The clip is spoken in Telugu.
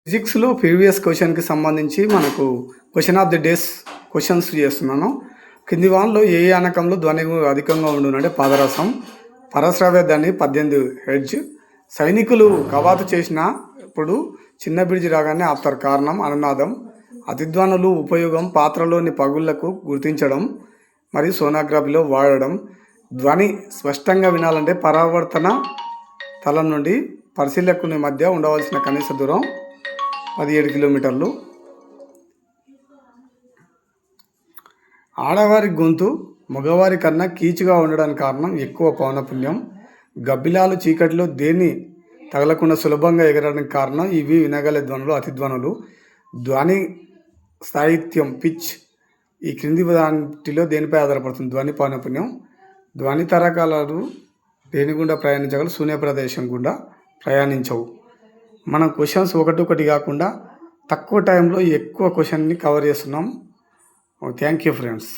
ఫిజిక్స్‌లో ప్రీవియస్ క్వెషన్‌కి సంబంధించి మనకు question of the days questions చేస్తున్నాను. కింది వానలో ఏ ఆనకంలో ధ్వని అధికంగా ఉండును అంటే పాదరసం. పరశ్రవ్య ధ్వని 18 హెర్ట్జ్. సైనికులు కవాతు చేసినప్పుడు చిన్న బ్రిడ్జి రాగానే ఆపుతారు. కారణం అనునాదం. అతిధ్వనులు ఉపయోగం పాత్రలోని పగుళ్లకు గుర్తించడం మరియు సోనోగ్రఫీలో వాడడం. ధ్వని స్పష్టంగా వినాలంటే పరావర్తన తలం నుండి పరిశీలకుని మధ్య ఉండవలసిన కనీస దూరం 17 కిలోమీటర్లు. ఆడవారి గొంతు మగవారి కన్నా కీచుగా ఉండడానికి కారణం ఎక్కువ పౌనపుణ్యం. గబ్బిలాలు చీకటిలో దేన్ని తగలకుండా సులభంగా ఎగరడానికి కారణం ఇవి వినగల ధ్వనులు అతిధ్వనులు. ధ్వని స్థాయిత్యం పిచ్ ఈ క్రింది వాటిలో దేనిపై ఆధారపడుతుంది? ధ్వని పౌనపుణ్యం. ధ్వని తరంగాలు దేని గుండా ప్రయాణించగలవు? శూన్య ప్రదేశం గుండా ప్రయాణించవు. మనం క్వశ్చన్స్ ఒకటి కాకుండా తక్కువ టైంలో ఎక్కువ క్వశ్చన్ని కవర్ చేస్తున్నాం. Thank you friends.